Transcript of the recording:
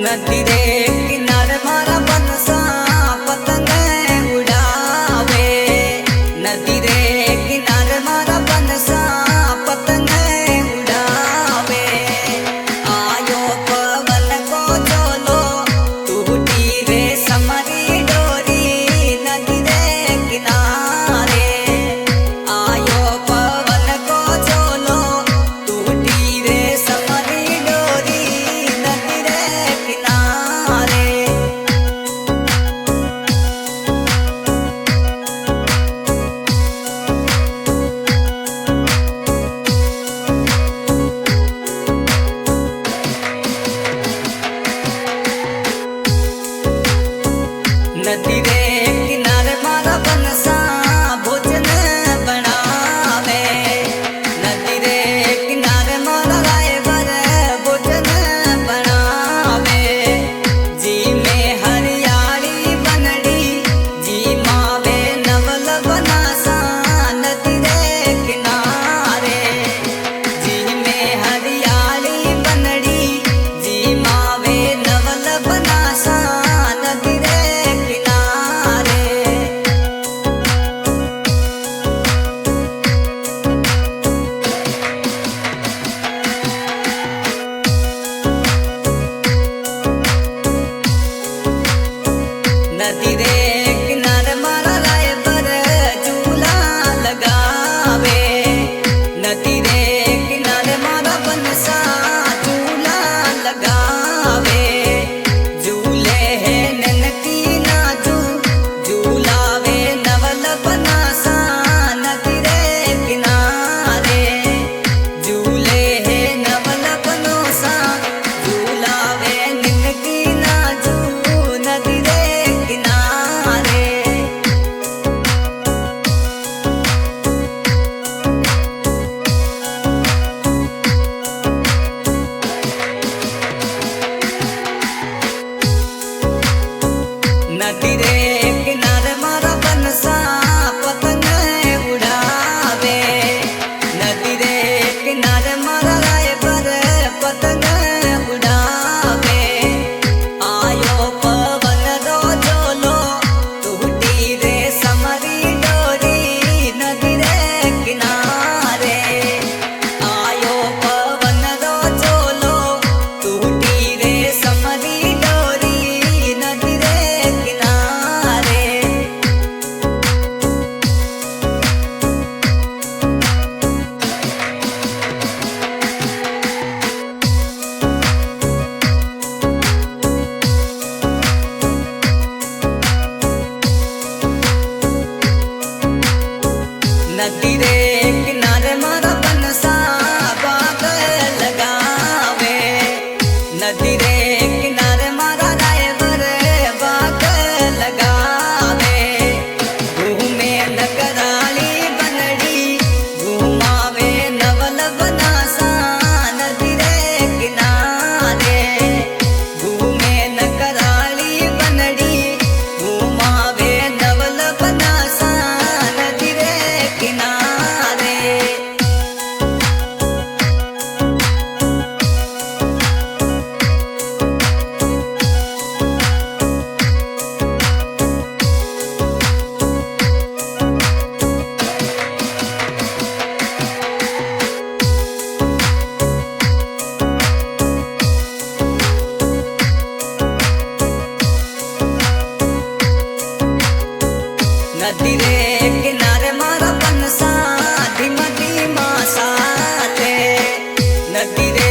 नदी रे किनारे मारा बनसा पतंग उड़ावे। नदी रे किनारे मारा बनसा पतंग उड़ावे। आयो पवन को चलो टूटी रे समरी डोरी। नदी रे किनारे आयो पवन को चलो टूटी रे समरी डोरी। नदी रे किनारे नदी रे किनारे मारा बनसा भोजन बनावे। नदी रे किनारे मारा रायवर भोजन बनावे। जी में हरियाली बनड़ी जी मावे नवल बनासा। नदी रे किनारे जी में हरियाली बनड़ी जी मावे नवल बनासा। नदी रे किनारे नदी रे किनारे मारा रायवर झूला लगावे। नदी रे किनारे मारा बनसा झूला लगावे। झूले है ननकी नाजू झूलावे नवल बनासा। नदी रे किनारे झूले है नवल बनोसा झूलावे ननकी नाजू। नदी रे किनारे नदी रे किनारे मारा बनसा पतंग उड़ावे। नदी रे किनारे मारा रायवर पतंग उड़ावे। आयो पवन रो झोलो टूटी रे समरी डोरी। नदी रे किनारे आयो पवन रो झोलो टूटी रे समरी डोरी। नदी रे किनारे नदी रे किनारे मारा बनसा बाग लगावे। नदी रे किनारे मारा रायवर बाग लगावे। घूमे नगराली बनड़ी घुमावे नवल बनासा। नदी रे किनारे घूमे नगराली बनड़ी घुमावे नवल बनासा। नदी रे किनारे नदी रे किनारे मारा बनसा धीमा धीमा साले। नदी रे